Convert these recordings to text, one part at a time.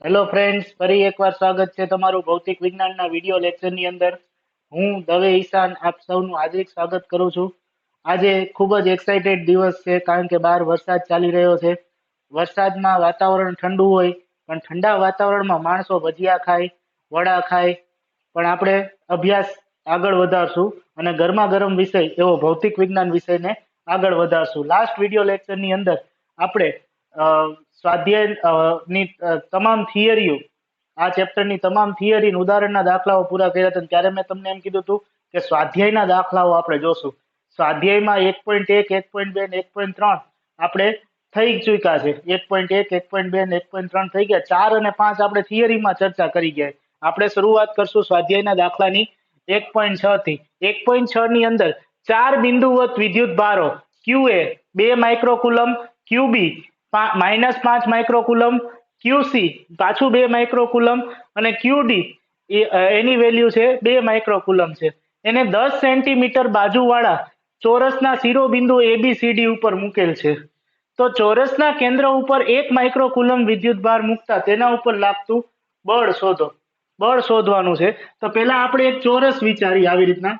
Hello friends, ફરી એકવાર સ્વાગત છે તમારું ભૌતિક વિજ્ઞાનના વિડીયો લેક્ચરની અંદર. હું દવે ઈશાન આપ સૌનું હાર્દિક સ્વાગત કરું છું. આજે ખૂબ જ એક્સાઇટેડ દિવસ છે કારણ કે બહાર વરસાદ ચાલી રહ્યો છે. વરસાદમાં વાતાવરણ ઠંડુ હોય પણ ઠંડા વાતાવરણમાં માણસો ભજીયા ખાય, વડા ખાય, પણ આપણે અભ્યાસ આગળ વધારશું અને ગરમા ગરમ વિષય એવો ભૌતિક વિજ્ઞાન વિષયને આગળ વધારશું. લાસ્ટ વિડીયો લેક્ચરની અંદર આપણે સ્વાધ્યાયની તમામ થિયરીઓ, આ ચેપ્ટરની તમામ થિયરી ઉદાહરણના દાખલાઓ પૂરા કર્યા હતા. ત્યારે મેં તમને એમ કીધું હતું કે સ્વાધ્યાયના દાખલાઓ આપણે જોશું. સ્વાધ્યાયમાં 1.1, 1.2 ને 1.3 આપણે થઈ ચૂક્યા છે. 1.1, 1.2 ને 1.3 થઈ ગયા. 4 અને 5 આપણે થિયરીમાં ચર્ચા કરી ગયા. આપણે શરૂઆત કરશું સ્વાધ્યાયના દાખલાની 1.6 થી. 1.6 ની અંદર 4 બિંદુવત વિદ્યુત ભારો QA 2 microcoulomb, QB -5 microcoulomb, QC પાછું 2 માઇક્રોકુલમ અને QD એની વેલ્યુ છે 2 માઇક્રોકુલમ છે. એને 10 સેન્ટીમીટર બાજુવાળા ચોરસના શિરોબિંદુ ABCD ઉપર મૂકેલ છે. તો ચોરસના કેન્દ્ર ઉપર 1 માઇક્રોકુલમ વિદ્યુતભાર મૂકતા તેના ઉપર લાગતું બળ શોધો. બળ શોધવાનું છે. તો પહેલા આપણે એક ચોરસ વિચારીએ આવી રીતના.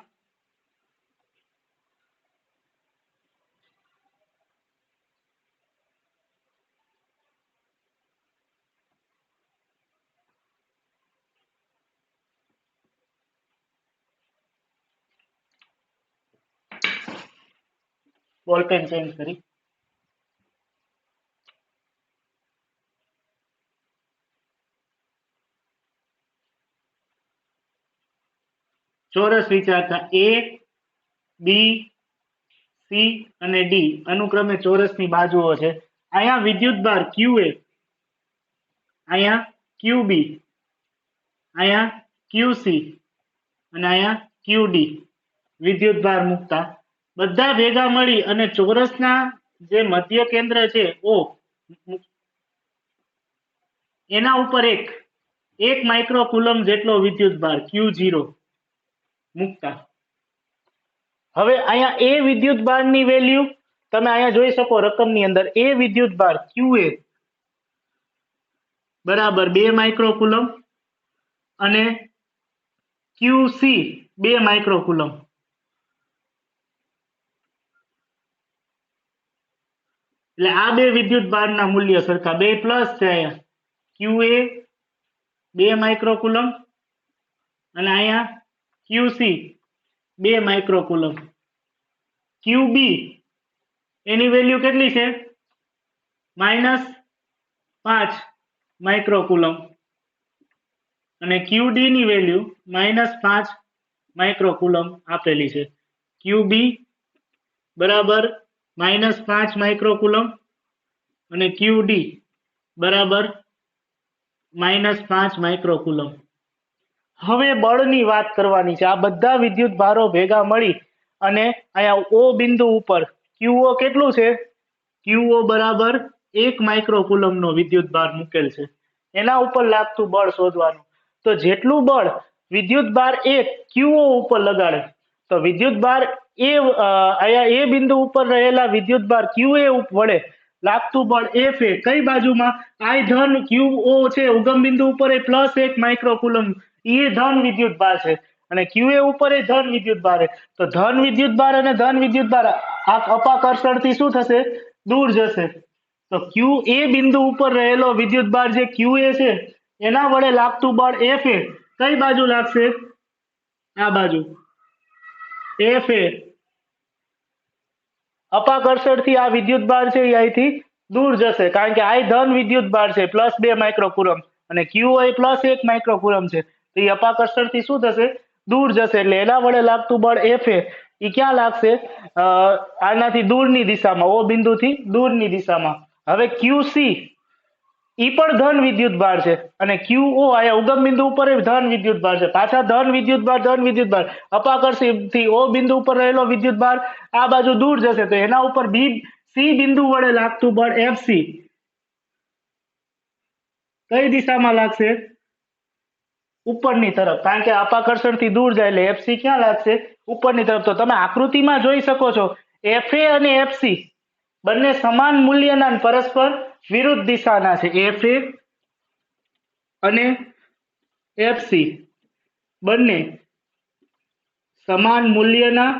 બોલપેન ચેન્જ કરી. ચોરસ વિચારતા A, B, C અને D અનુક્રમે ચોરસની બાજુઓ છે. અહીંયા વિદ્યુતભાર QA, અહીંયા QB, અહીંયા QC અને અહીંયા QD વિદ્યુતભાર મૂકતા બધા ભેગા મળી અને ચોરસના જે મધ્ય કેન્દ્ર છે O, એના ઉપર એક માઇક્રોકુલમ જેટલો વિદ્યુતભાર Q0 મૂકતા. હવે અહીંયા એ વિદ્યુતભારની વેલ્યુ તમે અહીંયા જોઈ શકો રકમની અંદર. એ વિદ્યુતભાર QA બરાબર 2 માઇક્રોકુલમ અને QC 2 માઇક્રોકુલમ. એટલે આ બે વિદ્યુતભારના મૂલ્ય સરખા, 2 પ્લસ છે. અહીંયા QA 2 માઇક્રોકુલમ અને અહીંયા QC 2 માઇક્રોકુલમ. QB એની વેલ્યુ કેટલી છે? -5 માઇક્રોકુલમ અને QD ની વેલ્યુ -5 માઇક્રોકુલમ આપેલી છે. QB બરાબર -5 માઇક્રોકુલમ અને QD બરાબર -5 માઇક્રોકુલમ. હવે બળની વાત કરવાની છે. આ બધા વિદ્યુત ભારો ભેગા મળી અને અહીંયા O બિંદુ ઉપર QO કેટલું છે? QO બરાબર 1 માઇક્રોકુલમ નો વિદ્યુત ભાર મૂકેલ છે. એના ઉપર લાગતું બળ શોધવાનું. તો જેટલું બળ વિદ્યુત ભાર 1 QO ઉપર લગાડે તો વિદ્યુત ભાર અહીંયા એ બિંદુ ઉપર રહેલા વિદ્યુત ભાર QA વડે લાગતું બળ FA કઈ બાજુમાં? I ધન QO છે ઉગમ બિંદુ ઉપર એ +1 માઇક્રોકુલમ, એ ધન વિદ્યુત ભાર છે અને QA ઉપર એ ધન વિદ્યુત ભાર છે. તો ધન વિદ્યુત ભાર અને ધન વિદ્યુત ભાર આ અપાકર્ષણથી શું થશે? દૂર જશે. તો QA બિંદુ ઉપર રહેલો વિદ્યુત ભાર જે QA છે એના વડે લાગતું બળ FA કઈ બાજુ લાગશે? આ બાજુ. FA અપાકર્ષણથી આ વિદ્યુત ભાર છે એ અહીંથી દૂર જશે કારણ કે આ ધન વિદ્યુત ભાર છે +2 માઇક્રોકુલમ અને QO એ +1 માઇક્રોકુલમ છે. તો એ અપાકર્ષણથી શું થશે? દૂર જશે. એટલે એના વડે લાગતું બળ FA એ ક્યાં લાગશે? આનાથી દૂરની દિશામાં, O બિંદુથી દૂરની દિશામાં. હવે QC ઈ પણ ધન વિદ્યુત ભાર છે અને QO આયા ઉગમ બિંદુ ઉપર ધન વિદ્યુત ભાર છે. પાછા ધન વિદ્યુત ભાર અપાકર્ષણથી O બિંદુ ઉપર રહેલો વિદ્યુત ભાર આ બાજુ દૂર જશે. તો એના ઉપર C બિંદુ વડે લાગતું બળ FC કઈ દિશામાં લાગશે? ઉપરની તરફ, કારણ કે અપાકર્ષણથી દૂર જાય એટલે FC ક્યાં લાગશે? ઉપરની તરફ. તો તમે આકૃતિમાં જોઈ શકો છો FA અને FC બંને સમાન મૂલ્યના પરસ્પર વિરુદ્ધ દિશાના છે. FA અને એફસી બંને સમાન મૂલ્યના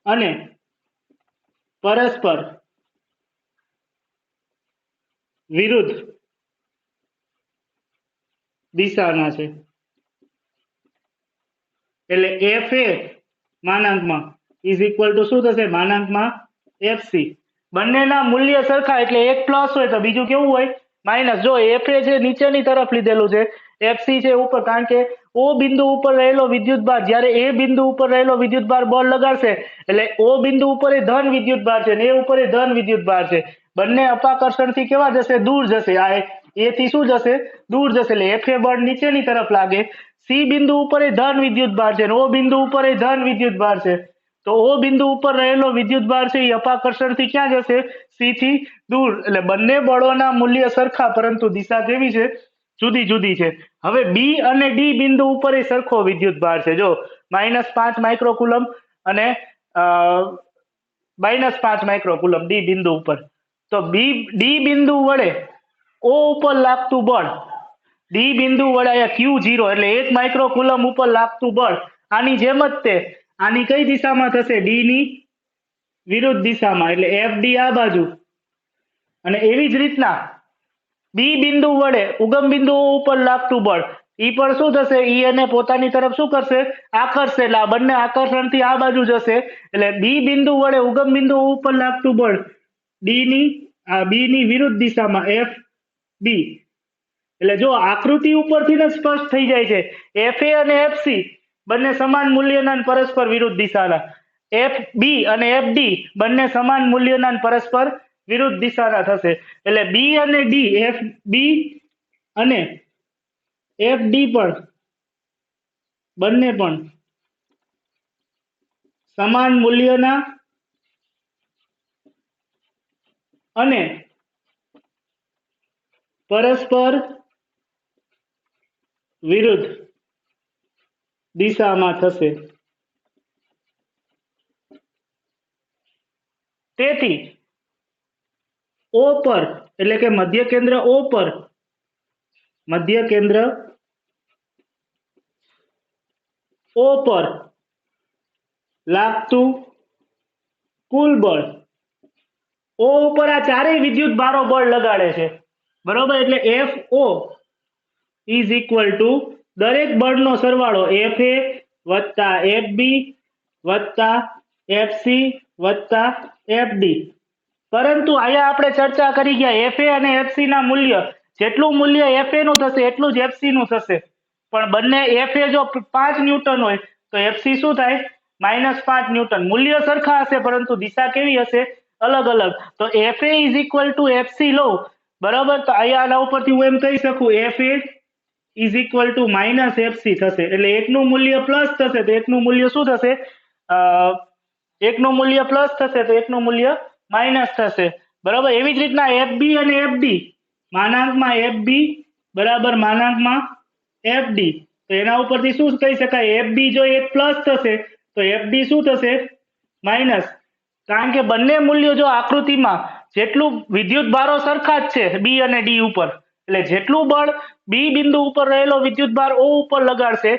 અને પરસ્પર વિરુદ્ધ દિશાના છે. એટલે એફ એ માનાંકમાં ઇઝ ઇક્વલ ટુ શું થશે? માનાંકમાં એફસી. બંનેના મૂલ્ય સરખા એટલે એક પ્લસ હોય તો બીજું કેવું હોય? માઇનસ. જો એફ એ છે નીચેની તરફ લીધેલું છે, એફસી છે ઉપર, કારણ કે ઓ બિંદુ ઉપર રહેલો વિદ્યુત ભાર જ્યારે એ બિંદુ ઉપર રહેલો વિદ્યુત ભાર બળ લગાડશે એટલે ઓ બિંદુ ઉપર એ ધન વિદ્યુત ભાર છે ને એ ઉપર એ ધન વિદ્યુત ભાર છે. બંને અપાકર્ષણથી કેવા જશે? દૂર જશે. આ એ થી શું જશે? દૂર જશે. એટલે એફ એ બળ નીચેની તરફ લાગે. સી બિંદુ ઉપર એ ધન વિદ્યુત ભાર છે, ઓ બિંદુ ઉપર એ ધન વિદ્યુત ભાર છે. તો ઓ બિંદુ ઉપર રહેલો વિદ્યુત ભાર છે એ અપાકર્ષણથી ક્યાં જશે? સી થી દૂર. એટલે બંને બળોના મૂલ્ય સરખા પરંતુ દિશા કેવી છે? જુદી જુદી છે. હવે બી અને ડી બિંદુ ઉપર એ સરખો વિદ્યુત ભાર છે. જો -5 માઇક્રોકુલમ અને -5 માઇક્રોકુલમ ડી બિંદુ ઉપર. તો ડી બિંદુ વડે ઓ ઉપર લાગતું બળ, ડી બિંદુ વડે અહીંયા Q0 એટલે 1 માઇક્રોકુલમ ઉપર લાગતું બળ આની જેમ જ તે આની કઈ દિશામાં થશે? ડી ની વિરુદ્ધ દિશામાં. એટલે એફડી આ બાજુ અને એવી જ રીતના બી બિંદુ વડે ઉગમ બિંદુઓ ઉપર લાગતું બળ ઈ પણ શું થશે? ઈ એને પોતાની તરફ શું કરશે? આકર્ષશે. એટલે આ બંને આકર્ષણથી આ બાજુ જશે. એટલે બી બિંદુ વડે ઉગમ બિંદુઓ ઉપર લાગતું બળ બી ની વિરુદ્ધ દિશામાં એફ બી. એટલે જો આકૃતિ ઉપરથી જ સ્પષ્ટ થઈ જાય છે એફ એ અને એફસી બંને સમાન મૂલ્યના અને પરસ્પર વિરુદ્ધ દિશાના. એફ બી અને એફ ડી બંને સમાન મૂલ્યના અને પરસ્પર વિરુદ્ધ દિશાના થશે. એટલે બી અને ડી, એફ બી અને એફ ડી પણ બંને પણ સમાન મૂલ્યના અને પરસ્પર વિરુદ્ધ દિશામાં થશે. તેથી ઓ પર એટલે કે મધ્ય કેન્દ્ર ઓ પર લાગતું કુલ બળ ઓ ઉપર આ ચારેય વિદ્યુત ભારો બળ લગાડે છે, બરોબર. એટલે F O is equal to દરેક બળનો સરવાળો એફ એ વત્તા એફ બી વત્તા એફસી વત્તા એફ ડી. પરંતુ અહીંયા આપણે ચર્ચા કરી ગયા એફ એ અને એફસી ના મૂલ્ય જેટલું મૂલ્ય એફ એ નું થશે એટલું જ એફસી નું થશે. પણ બંને એફ એ જો 5 ન્યૂટન હોય તો એફસી શું થાય? -5 ન્યૂટન. મૂલ્ય સરખા હશે પરંતુ દિશા કેવી હશે? અલગ અલગ. તો F A is equal to FC લો, બરાબર. તો અહીંયા આના ઉપરથી હું એમ કહી શકું F A is equal to -FC થશે. એટલે એકનું મૂલ્ય પ્લસ થશે તો એકનું મૂલ્ય શું થશે? એકનું મૂલ્ય પ્લસ થશે તો એકનું મૂલ્ય માઇનસ થશે, બરાબર. એવી જ રીતના એફ બી અને એફ ડી માનાંકમાં એફ બી બરાબર માનાંકમાં એફ ડી. તો એના ઉપરથી શું કહી શકાય? એફ બી જો એક પ્લસ થશે તો એફ ડી શું થશે? માઇનસ. કારણ કે બંને મૂલ્યો જો આકૃતિમાં જેટલું વિદ્યુત ભારો સરખા જ છે બી અને ડી ઉપર, એટલે જેટલું બળ બી બિંદુ ઉપર રહેલો વિદ્યુત ભાર ઓ ઉપર લગાડશે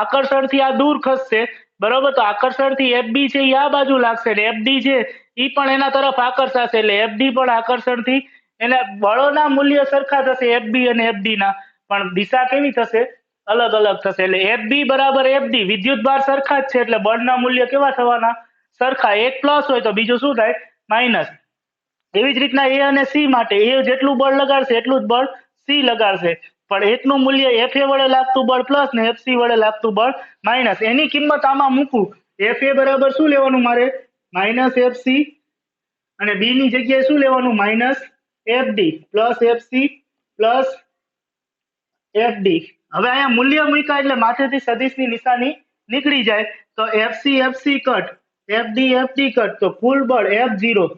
આકર્ષણથી આ દૂર ખસશે, બરોબર. તો આકર્ષણથી એફ બી છે એ આ બાજુ લાગશે ને એફ ડી છે એ પણ એના તરફ આકર્ષાશે. એટલે એફ ડી પણ આકર્ષણથી એના બળોના મૂલ્ય સરખા થશે એફ બી અને એફ ડી ના, પણ દિશા કેવી થશે? અલગ અલગ થશે. એટલે એફ બી બરાબર એફ ડી વિદ્યુત ભાર સરખા જ છે એટલે બળના મૂલ્ય કેવા થવાના? સરખા. એક પ્લસ હોય તો બીજું શું થાય? માઇનસ. એવી જ રીતના એ અને સી માટે એ જેટલું બળ લગાડશે એટલું જ બળ સી લગાડશે, પણ એકનું મૂલ્ય એફ એ વડે લાગતું બળ પ્લસ ને એફ સી વડે લાગતું બળ માઇનસ. એની કિંમત આમાં મૂકું. એફ એ બરાબર શું લેવાનું મારે? -એફસી અને બી ની જગ્યાએ શું લેવાનું? -FD plus FC plus FD. હવે અહીંયા મૂલ્ય મૂક્યા એટલે માથેથી સદિશની નિશાની નીકળી જાય. તો FC FC cut, FD FD cut, તો કુલ બળ F0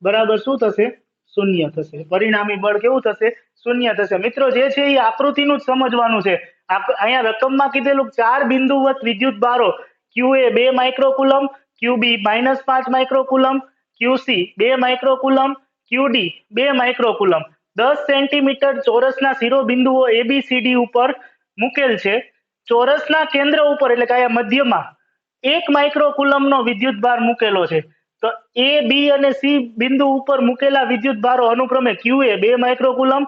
બરાબર શું થશે? શૂન્ય થશે. પરિણામી બળ કેવું થશે? શૂન્ય થશે. મિત્રો જે છે એ આકૃતિનું જ સમજવાનું છે. અહીંયા રકમમાં કીધેલું 4 બિંદુવત વિદ્યુત ભારો QA 2 microcoulomb, QB -5 microcoulomb, QC 2 microcoulomb, QD 2 microcoulomb. 10 centimetre ચોરસના શિરોબિંદુઓ ABCD ઉપર મૂકેલ છે. ચોરસના કેન્દ્ર ઉપર એટલે કે અહીંયા મધ્યમાં 1 માઇક્રોકુલમનો વિદ્યુત ભાર મૂકેલો છે. તો A, B અને C બિંદુ ઉપર મૂકેલા વિદ્યુત ભારો અનુક્રમે QA 2 microcoulomb,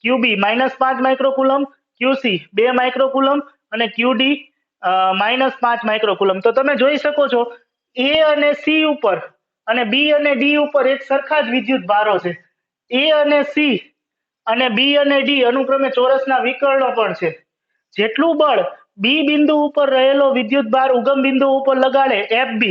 QB -5 microcoulomb, QC 2 માઇક્રોકુલમ અને QD -5 માઇક્રોકુલમ. તો તમે જોઈ શકો છો A અને C ઉપર અને B અને D ઉપર એક સરખા જ વિદ્યુત ભારો છે. A અને C અને B અને D અનુક્રમે ચોરસના વિકર્ણો પણ છે. જેટલું બળ B બિંદુ ઉપર રહેલો વિદ્યુત ભાર ઉગમ બિંદુ ઉપર લગાડે FB,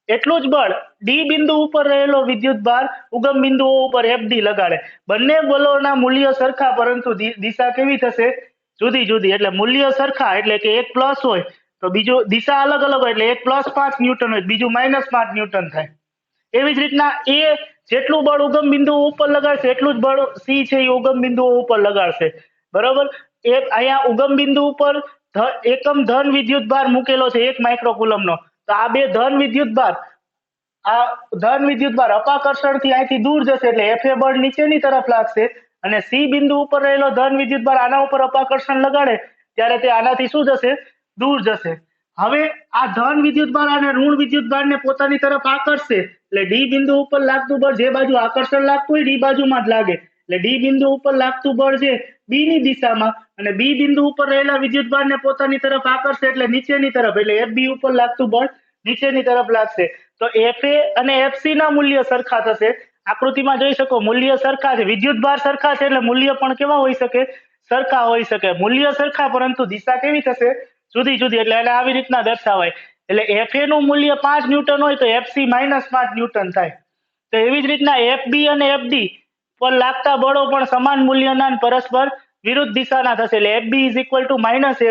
એટલું જ બળ D બિંદુ ઉપર રહેલો વિદ્યુત ભાર ઉગમ બિંદુઓ ઉપર FD લગાડે. બંને બલોના મૂલ્ય સરખા પરંતુ દિશા કેવી થશે? જુદી જુદી. એટલે મૂલ્ય સરખા એટલે કે એક પ્લસ હોય તો બીજું દિશા અલગ અલગ હોય એટલે એક +5 ન્યૂટન હોય બીજું -5 ન્યૂટન થાય. એવી જ રીતના A જેટલું બળ ઉગમ બિંદુઓ ઉપર લગાડશે એટલું જ બળ C છે એ ઉગમ બિંદુઓ ઉપર લગાડશે. બરોબર. અહીંયા ઉગમ બિંદુ ઉપર એકમ ધન વિદ્યુત ભાર મૂકેલો છે 1 માઇક્રોકુલમનો. તો આ બે ધન વિદ્યુત ભાર અપાકર્ષણથી અહીંથી દૂર જશે એટલે FA બળ નીચેની તરફ લાગશે અને C બિંદુ ઉપર રહેલો ધન વિદ્યુત ભાર આના ઉપર અપાકર્ષણ લગાડે ત્યારે તે આનાથી શું જશે? દૂર જશે. હવે આ ધન વિદ્યુત ભાર અને ઋણ વિદ્યુત ભારને પોતાની તરફ આકર્ષશે એટલે D બિંદુ ઉપર લાગતું બળ જે બાજુ આકર્ષણ લાગતું હોય D બાજુમાં જ લાગે. એટલે D બિંદુ ઉપર લાગતું બળ છે B ની દિશામાં અને B બિંદુ ઉપર રહેલા વિદ્યુત ભારને પોતાની તરફ આકર્ષશે એટલે નીચેની તરફ એટલે FB ઉપર લાગતું બળ નીચેની તરફ લાગશે. તો FA અને FC ના મૂલ્ય સરખા થશે. આકૃતિમાં જોઈ શકો મૂલ્ય સરખા છે, વિદ્યુત ભાર સરખા છે એટલે મૂલ્ય પણ કેવા હોઈ શકે? સરખા હોઈ શકે. મૂલ્ય સરખા પરંતુ દિશા કેવી થશે? જુદી જુદી. એટલે એને આવી રીતના દર્શાવાય. એટલે FA નું મૂલ્ય 5 ન્યૂટન હોય તો FC -5 ન્યૂટન થાય. તો એવી જ રીતના FB અને FD પર લાગતા બળો પણ સમાન મૂલ્યના પરસ્પર વિરુદ્ધ દિશાના થશે એટલે FB =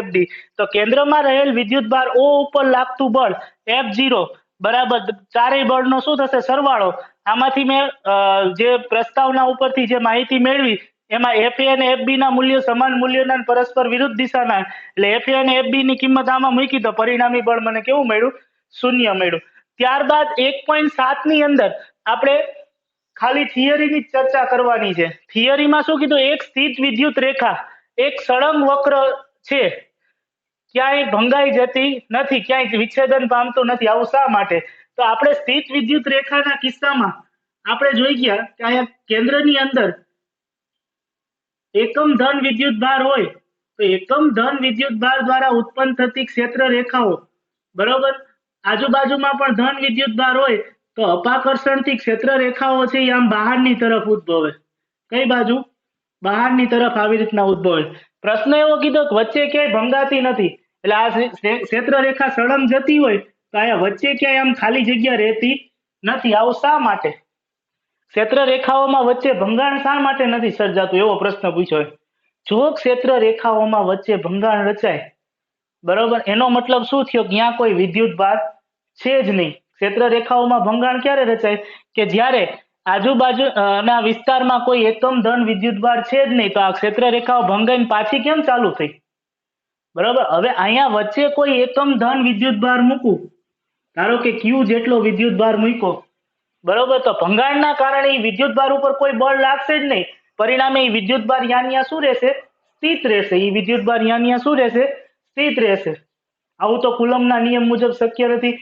-FD. તો કેન્દ્રમાં રહેલ વિદ્યુત ભાર O ઉપર લાગતું બળ F0 બરાબર ચારેય બળનો શું થશે? સરવાળો. આમાંથી મેં જે પ્રસ્તાવના ઉપરથી જે માહિતી મેળવી એમાં FA અને FB ના મૂલ્યો સમાન મૂલ્યના પરસ્પર વિરુદ્ધ દિશાના એટલે FA અને FB ની કિંમત આમાં મૂકી તો પરિણામી બળ મને કેવું મળ્યું? 0 મળ્યું. ત્યારબાદ 1.7 ની અંદર આપણે ખાલી થિયરીની જ ચર્ચા કરવાની છે. થિયરીમાં શું કીધું? એક સ્થિત વિદ્યુત રેખા એક સળંગ વક્ર છે, ક્યાંય ભંગાઈ જતી નથી, ક્યાંય વિચ્છેદન પામતું નથી. આવું શા માટે? તો આપણે સ્થિત વિદ્યુત રેખાના કિસ્સામાં આપણે જોઈ ગયા કે અહીંયા કેન્દ્રની અંદર એકમ ધન વિદ્યુત ભાર હોય તો એકમ ધન વિદ્યુત ભાર દ્વારા ઉત્પન્ન થતી ક્ષેત્ર રેખાઓ બરોબર આજુબાજુમાં પણ ધન વિદ્યુત ભાર હોય તો અપાકર્ષણથી ક્ષેત્ર રેખાઓ છે એ આમ બહારની તરફ ઉદ્ભવે. કઈ બાજુ? બહારની તરફ આવી રીતના ઉદ્ભવે. પ્રશ્ન એવો કીધો કે વચ્ચે ક્યાંય ભંગાતી નથી એટલે આ ક્ષેત્ર રેખા સળંગ જતી હોય તો અહીંયા વચ્ચે ક્યાંય આમ ખાલી જગ્યા રહેતી નથી. આવું શા માટે? ક્ષેત્ર રેખાઓમાં વચ્ચે ભંગાણ શા માટે નથી સર્જાતું એવો પ્રશ્ન પૂછ્યો. જો ક્ષેત્ર રેખાઓમાં વચ્ચે ભંગાણ રચાય બરોબર એનો મતલબ શું થયો? ત્યાં કોઈ વિદ્યુત ભાર છે જ નહીં. ક્ષેત્ર રેખાઓમાં ભંગાણ ક્યારે રચાય? કે જ્યારે આજુબાજુના વિસ્તારમાં કોઈ એકમ ધન વિદ્યુત ભાર છે જ નહીં તો આ ક્ષેત્ર રેખાઓ ભંગાઈને પાછી કેમ ચાલુ થઈ? બરોબર. હવે અહીંયા વચ્ચે કોઈ એકમ ધન વિદ્યુત ભાર મૂકું, ધારો કે Q જેટલો વિદ્યુત ભાર મૂક્યો બરોબર, તો ભંગાણના કારણે વિદ્યુત ભાર ઉપર કોઈ બળ લાગશે જ નહીં. પરિણામે વિદ્યુત ભાર યાં શું રહેશે? સ્થિત રહેશે. એ વિદ્યુત ભાર યાં શું રહેશે? સ્થિત રહેશે. આવું તો કુલમના નિયમ મુજબ શક્ય નથી.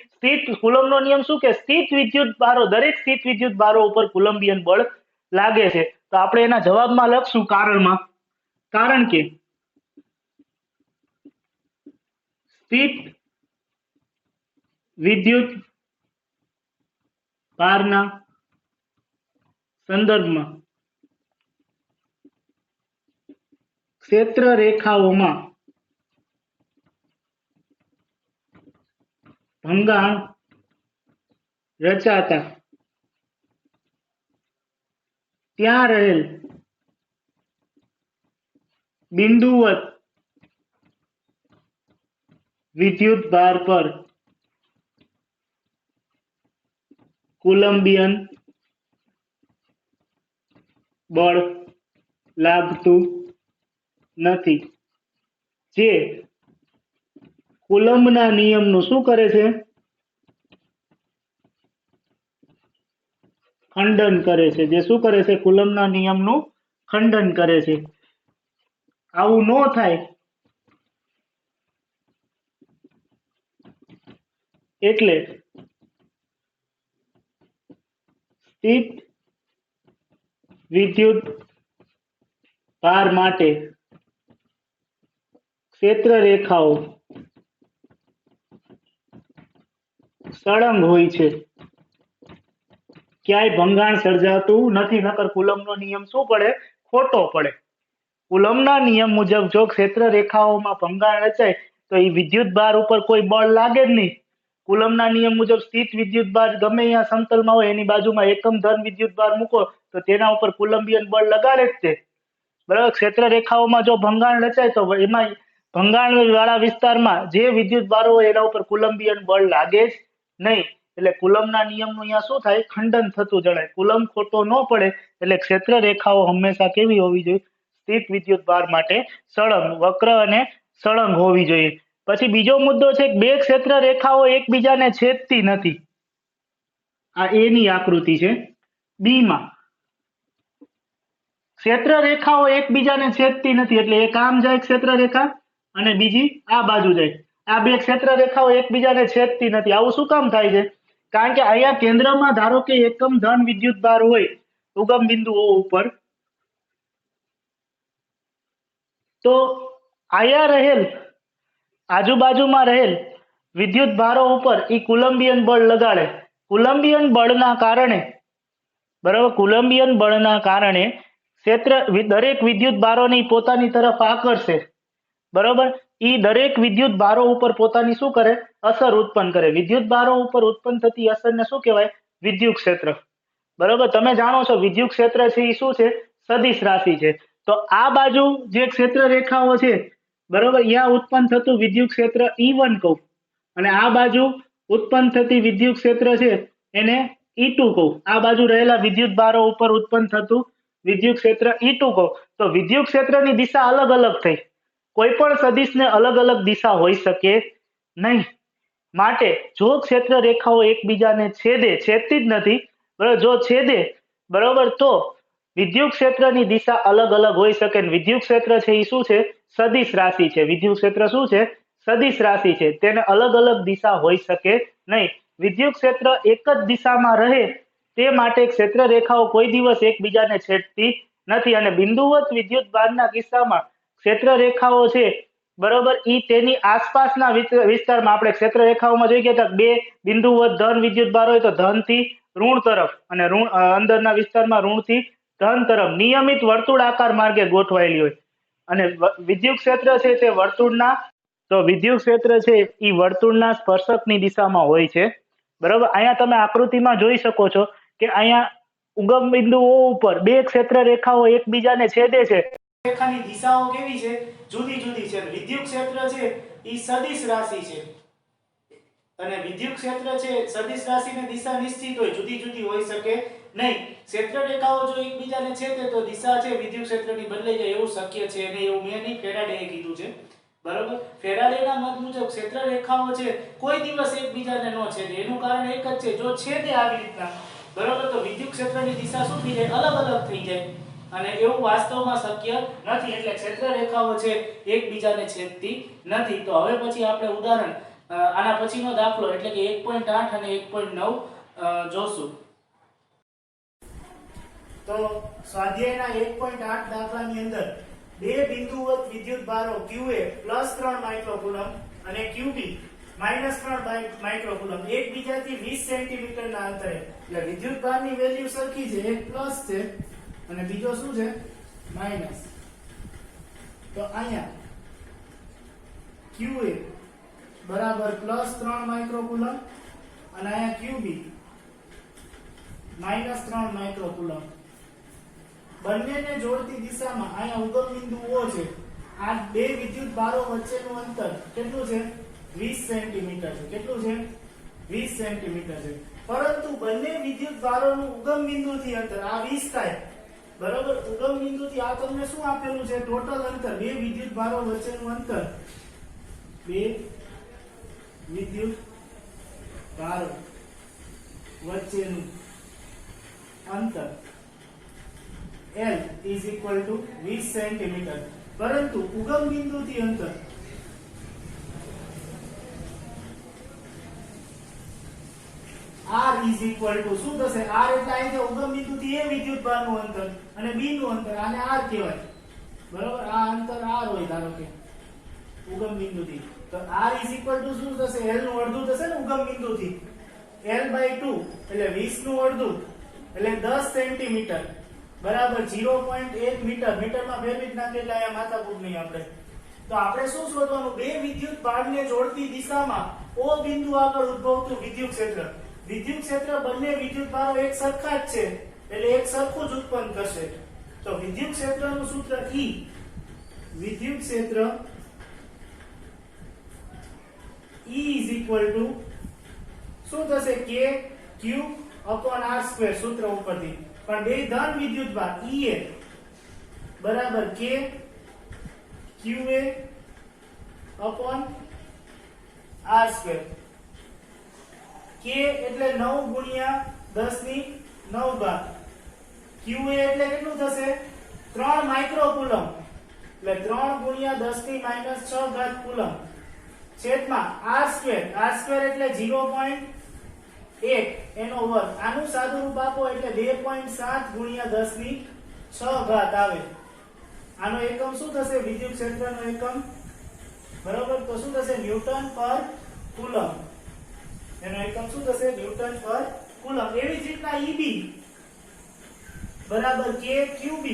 કુલમનો નિયમ શું કે સ્થિત વિદ્યુત ભારો દરેક સ્થિત વિદ્યુત ભારો ઉપર કુલમ્બિયન બળ લાગે છે. તો આપણે એના જવાબમાં લખશું કારણમાં, કારણ કે સ્થિત વિદ્યુત ભારના સંદર્ભમાં ક્ષેત્ર રેખાઓમાં ભંગાણ રચાતા ત્યાં રહેલ બિંદુવત વિદ્યુત ભાર પર કુલમ્બિયન બળ લાગતું નથી, જે કુલમ્બના નિયમનું શું કરે છે? ખંડન કરે છે. જે શું કરે છે? કુલમ્બના નિયમનું ખંડન કરે છે। આવું ન થાય એટલે સ્થિત વિદ્યુત ભાર માટે ક્ષેત્ર રેખાઓ સળંગ હોય છે, ક્યાંય ભંગાણ સર્જાતું નથી, નકર કુલમનો નિયમ શું પડે? ખોટો પડે। કુલમના નિયમ મુજબ જો ક્ષેત્ર રેખાઓમાં ભંગાણ રચાય તો એ વિદ્યુત ભાર ઉપર કોઈ બળ લાગે જ નહીં। કુલમના નિયમ મુજબ સ્થિત વિદ્યુત ભાર ગમે અહીંયા સમતલમાં હોય એની બાજુમાં એકમ ધન વિદ્યુત ભાર મૂકો તો તેના ઉપર કુલંબિયન બળ લગાડે જ તે, બરાબર। ક્ષેત્ર રેખાઓમાં જો ભંગાણ રચાય તો એમાં ભંગાણ વાળા વિસ્તારમાં જે વિદ્યુત ભારો હોય એના ઉપર કુલંબિયન બળ લાગે જ નહીં, એટલે કુલમના નિયમનું અહીંયા શું થાય? ખંડન થતું જણાય। કુલમ ખોટો ન પડે એટલે ક્ષેત્ર રેખાઓ હંમેશા કેવી હોવી જોઈએ? સ્થિત વિદ્યુત ભાર માટે સળંગ, વક્ર અને સળંગ હોવી જોઈએ। પછી બીજો મુદ્દો છે કે બે ક્ષેત્ર રેખાઓ એકબીજાને છેદતી નથી। આ એ ની આકૃતિ છે। બી માં ક્ષેત્ર રેખાઓ એકબીજાને છેદતી નથી એટલે એક આમ જાય ક્ષેત્ર રેખા અને બીજી આ બાજુ જાય। આ બે ક્ષેત્ર રેખાઓ એકબીજાને છેદતી નથી। આવું શું કામ થાય છે? કારણ કે અહીંયા કેન્દ્રમાં ધારો કે એકમ ધન વિદ્યુત ભાર હોય ઉગમ બિંદુઓ ઉપર, તો અહીંયા રહેલ આજુબાજુમાં રહેલ વિદ્યુત ભારો ઉપર એ કુલંબિયન બળ લગાડે। કુલંબિયન બળના કારણે, બરાબર, કુલંબિયન બળના કારણે ક્ષેત્ર દરેક વિદ્યુત ભારોની પોતાની તરફ આકર્ષે, બરાબર। એ દરેક વિદ્યુત ભારો ઉપર પોતાની શું કરે? અસર ઉત્પન્ન કરે। વિદ્યુત ભારો ઉપર ઉત્પન્ન થતી અસરને શું કહેવાય? વિદ્યુત ક્ષેત્ર, બરાબર। તમે જાણો છો વિદ્યુત ક્ષેત્ર છે એ શું છે? સદિશ રાશિ છે। તો આ બાજુ જે ક્ષેત્ર રેખાઓ છે, બરાબર, અહીંયા ઉત્પન્ન થતું વિદ્યુત ક્ષેત્ર E1 કહું અને આ બાજુ ઉત્પન્ન થતી વિદ્યુત ક્ષેત્ર છે એને E2 કહું। આ બાજુ રહેલા વિદ્યુત ભારો ઉપર ઉત્પન્ન થતું વિદ્યુત ક્ષેત્ર E2 કહું। તો વિદ્યુત ક્ષેત્રની દિશા અલગ અલગ થઈ। કોઈ પણ સદિશને અલગ અલગ દિશા હોઈ શકે નહીં। માટે જો ક્ષેત્ર રેખાઓ એકબીજાને છેદતી જ નથી, બરાબર, જો છેદે, બરાબર, તો વિદ્યુત ક્ષેત્રની દિશા અલગ અલગ હોઈ શકે। વિદ્યુત ક્ષેત્ર છે એ શું છે? સદિશ રાશિ છે। વિદ્યુત ક્ષેત્ર શું છે? સદિશ રાશિ છે, તેને અલગ અલગ દિશા હોઈ શકે નહીં। વિદ્યુત ક્ષેત્ર એક જ દિશામાં રહે તે માટે ક્ષેત્ર રેખાઓ કોઈ દિવસ એકબીજાને છેદતી નથી અને બિંદુવત વિદ્યુત ભારના કિસ્સામાં ક્ષેત્ર રેખાઓ છે, બરોબર, ઈ તેની આસપાસના વિસ્તારમાં આપણે ક્ષેત્ર રેખાઓમાં જોઈ ગયા હતા બે બિંદુવત ધન વિદ્યુત ભાર હોય તો ધન થી ઋણ તરફ અને અંદરના વિસ્તારમાં ઋણ થી ધન તરફ નિયમિત વર્તુળાકાર માર્ગે ગોઠવાયેલી હોય અને વિદ્યુત ક્ષેત્ર છે તે વર્તુળના, તો વિદ્યુત ક્ષેત્ર છે એ વર્તુળના સ્પર્શકની દિશામાં હોય છે, બરોબર। અહીંયા તમે આકૃતિમાં જોઈ શકો છો કે અહીંયા ઉગમ બિંદુઓ ઉપર બે ક્ષેત્ર રેખાઓ એકબીજાને છેદે છે। રેખાની દિશાઓ કેવી છે? જુદી જુદી છે। વિદ્યુત ક્ષેત્ર છે એ સદિશ રાશિ છે અને વિદ્યુત ક્ષેત્ર છે સદિશ રાશિની દિશા નિશ્ચિત હોય, જુદી જુદી હોઈ શકે નહીં। ક્ષેત્ર રેખાઓ જો એકબીજાને છેદે તો દિશા છે વિદ્યુત ક્ષેત્રની બદલાઈ જાય એવું શક્ય છે અને એવું મેં નહીં, ફેરાડેએ કીધું છે, બરોબર। ફેરાડેના મત મુજબ ક્ષેત્ર રેખાઓ છે કોઈ દિવસ એકબીજાને ન છેદે। એનું કારણ એક જ છે, જો છેદે આવી રીતના, બરોબર, તો વિદ્યુત ક્ષેત્રની દિશા શું થઈ જાય? અલગ અલગ થઈ જાય અને એવું વાસ્તવમાં શક્ય નથી। એટલે ક્ષેત્ર રેખાઓ છે એકબીજાને છેદતી નથી। તો હવે પછી આપણે ઉદાહરણ આના પછીનો દાખલો એટલે કે 1.8 અને 1.9 જોશું। તો સ્વાધ્યાયના 1.8 દાખલાની અંદર બે બિંદુવત વિદ્યુત ભારો QA +3 માઇક્રોકુલમ અને QB -3 માઇક્રોકુલમ એકબીજાથી 20 સેન્ટીમીટર ના અંતરે, એટલે વિદ્યુત ભારની વેલ્યુ સરખી છે, એક પ્લસ છે અને બીજો શું છે? માઈનસ। તો અહીંયા QA બરાબર +3 માઇક્રોકુલમ અને અહીંયા QB -3 માઇક્રોકુલમ। બંનેને જોડતી દિશામાં અહીંયા ઉગમ બિંદુઓ છે। આ બે વિદ્યુત ભારો વચ્ચેનું અંતર કેટલું છે? 20 સેન્ટીમીટર છે। કેટલું છે? 20 સેન્ટીમીટર છે। પરંતુ બંને વિદ્યુત ભારોનું ઉગમ બિંદુથી અંતર આ 20 થાય, બરોબર। ઉગમ બિંદુથી આ તમને શું આપેલું છે? ટોટલ અંતર, બે વિદ્યુત ભારો વચ્ચેનું અંતર, બે વિદ્યુત ભારો વચ્ચેનું અંતર L is equal to 20 centimetre, પરંતુ ઉગમ બિંદુથી અંતર R is equal to શું થશે? R એટલે અહીં ઉગમ બિંદુથી A વિદ્યુતભારનું અંતર અને B નું અંતર, આને R કહેવાય. બરોબર, આ અંતર R હોય ધારો કે ઉગમ બિંદુથી, તો R is equal to શું થશે? L નું અડધું થશે ને ઉગમ બિંદુથી, L by 2 એટલે 20 નું અડધું એટલે 10 સેન્ટીમીટર બરાબર 0.1 મીટર. મીટરમાં ફેરવી જ નાખીએ એટલે અહીંયા માથાકૂટ નહીં આપણે. તો આપણે શું શોધવાનું? બે વિદ્યુત ભારને જોડતી દિશામાં O બિંદુ આગળ ઉદ્ભવતું વિદ્યુત ક્ષેત્ર. વિદ્યુત ક્ષેત્ર બંને વિદ્યુત ભારો એક સરખા જ છે એટલે એક સરખું જ ઉત્પન્ન કરશે. તો વિદ્યુત ક્ષેત્રનું સૂત્ર E, વિદ્યુત ક્ષેત્ર E is equal to શું થશે? K Q upon R square સૂત્ર ઉપરથી. પણ બે ધન વિદ્યુત ભાર EA બરાબર K QA upon R square. K એટલે 9 ગુણ્યા 10 ની 9 ઘાત. QA એટલે કેટલું થશે? 3 માઇક્રો કુલમ એટલે 3 ગુણ્યા 10 ની -6 ઘાત કુલમ છેદમાં R square. R square એટલે 0.1 એનો વર્ગ. આનું સાદુરૂપ આપો એટલે 2.7 ગુણ્યા 10 ની 6 ઘાત આવે. આનો એકમ શું થશે? વિદ્યુત ક્ષેત્રનો એકમ બરાબર. તો શું થશે? ન્યૂટન પર કુલમ. એનો એકમ શું થશે? ન્યૂટન પર કુલમ. એવી જ રીતના EB બરાબર K QB